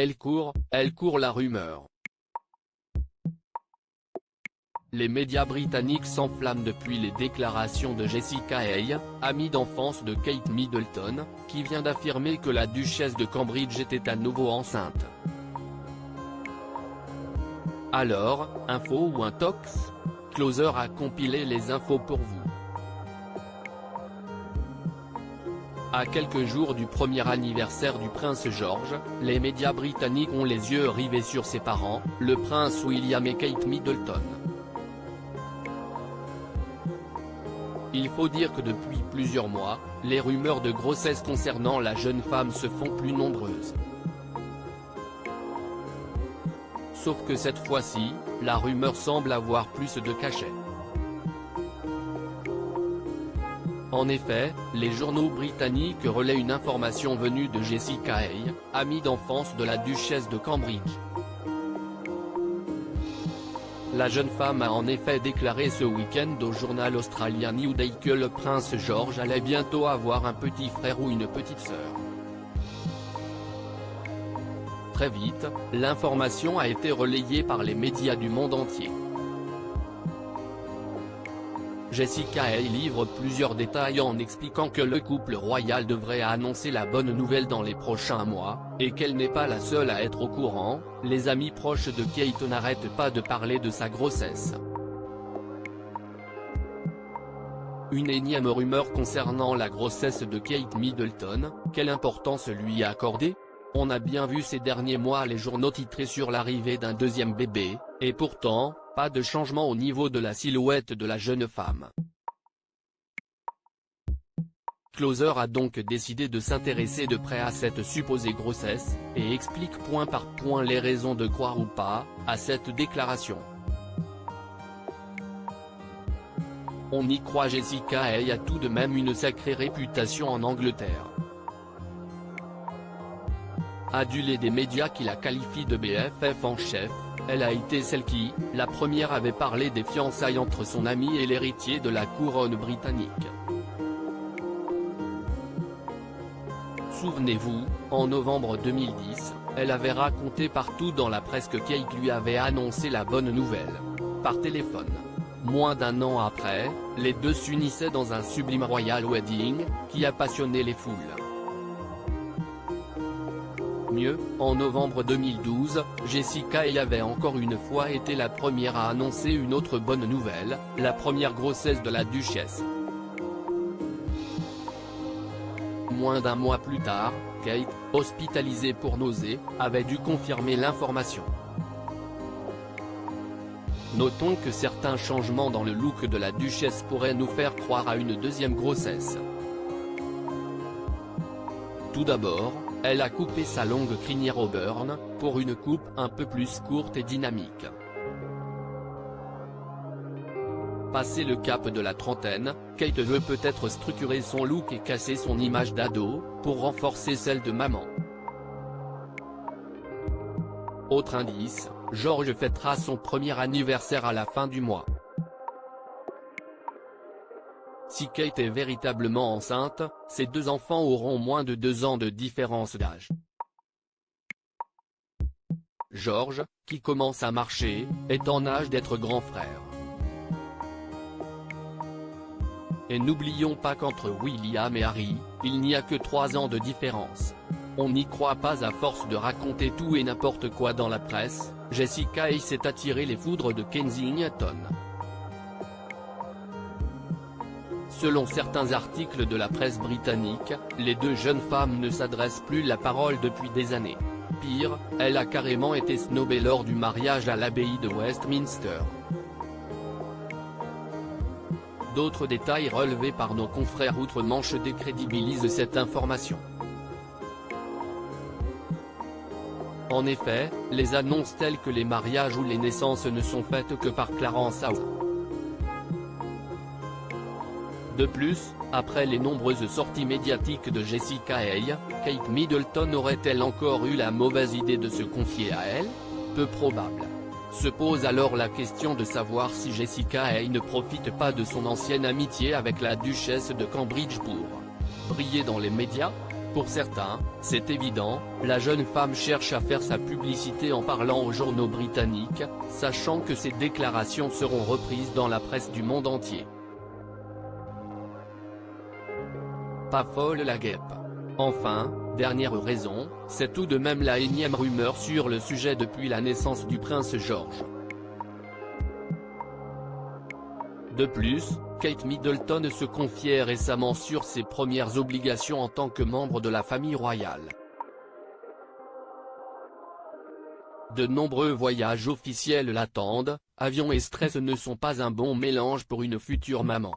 Elle court la rumeur. Les médias britanniques s'enflamment depuis les déclarations de Jessica Hay, amie d'enfance de Kate Middleton, qui vient d'affirmer que la duchesse de Cambridge était à nouveau enceinte. Alors, info ou un tox? Closer a compilé les infos pour vous. À quelques jours du premier anniversaire du prince George, les médias britanniques ont les yeux rivés sur ses parents, le prince William et Kate Middleton. Il faut dire que depuis plusieurs mois, les rumeurs de grossesse concernant la jeune femme se font plus nombreuses. Sauf que cette fois-ci, la rumeur semble avoir plus de cachet. En effet, les journaux britanniques relaient une information venue de Jessica Hay, amie d'enfance de la duchesse de Cambridge. La jeune femme a en effet déclaré ce week-end au journal australien New Day que le prince George allait bientôt avoir un petit frère ou une petite sœur. Très vite, l'information a été relayée par les médias du monde entier. Jessica Hay livre plusieurs détails en expliquant que le couple royal devrait annoncer la bonne nouvelle dans les prochains mois, et qu'elle n'est pas la seule à être au courant. Les amis proches de Kate n'arrêtent pas de parler de sa grossesse. Une énième rumeur concernant la grossesse de Kate Middleton, quelle importance lui accorder? On a bien vu ces derniers mois les journaux titrer sur l'arrivée d'un deuxième bébé, et pourtant, pas de changement au niveau de la silhouette de la jeune femme. Closer a donc décidé de s'intéresser de près à cette supposée grossesse, et explique point par point les raisons de croire ou pas à cette déclaration. On y croit. Jessica Hay a tout de même une sacrée réputation en Angleterre. Adulée des médias qui la qualifient de BFF en chef, elle a été celle qui, la première, avait parlé des fiançailles entre son ami et l'héritier de la couronne britannique. Souvenez-vous, en novembre 2010, elle avait raconté partout dans la presse que Kate lui avait annoncé la bonne nouvelle, par téléphone. Moins d'un an après, les deux s'unissaient dans un sublime royal wedding, qui a passionné les foules. Mieux, en novembre 2012, Jessica Hay avait encore une fois été la première à annoncer une autre bonne nouvelle, la première grossesse de la duchesse. Moins d'un mois plus tard, Kate, hospitalisée pour nausées, avait dû confirmer l'information. Notons que certains changements dans le look de la duchesse pourraient nous faire croire à une deuxième grossesse. Tout d'abord, elle a coupé sa longue crinière au burn, pour une coupe un peu plus courte et dynamique. Passé le cap de la trentaine, Kate veut peut-être structurer son look et casser son image d'ado, pour renforcer celle de maman. Autre indice, George fêtera son premier anniversaire à la fin du mois. Si Kate est véritablement enceinte, ses deux enfants auront moins de 2 ans de différence d'âge. George, qui commence à marcher, est en âge d'être grand frère. Et n'oublions pas qu'entre William et Harry, il n'y a que 3 ans de différence. On n'y croit pas à force de raconter tout et n'importe quoi dans la presse. Jessica Hay s'est attiré les foudres de Kensington. Selon certains articles de la presse britannique, les deux jeunes femmes ne s'adressent plus la parole depuis des années. Pire, elle a carrément été snobée lors du mariage à l'abbaye de Westminster. D'autres détails relevés par nos confrères outre-Manche décrédibilisent cette information. En effet, les annonces telles que les mariages ou les naissances ne sont faites que par Clarence Howe. De plus, après les nombreuses sorties médiatiques de Jessica Hay, Kate Middleton aurait-elle encore eu la mauvaise idée de se confier à elle? Peu probable. Se pose alors la question de savoir si Jessica Hay ne profite pas de son ancienne amitié avec la duchesse de Cambridge pour briller dans les médias. Pour certains, c'est évident, la jeune femme cherche à faire sa publicité en parlant aux journaux britanniques, sachant que ses déclarations seront reprises dans la presse du monde entier. Pas folle la guêpe. Enfin, dernière raison, c'est tout de même la énième rumeur sur le sujet depuis la naissance du prince George. De plus, Kate Middleton se confiait récemment sur ses premières obligations en tant que membre de la famille royale. De nombreux voyages officiels l'attendent, avions et stress ne sont pas un bon mélange pour une future maman.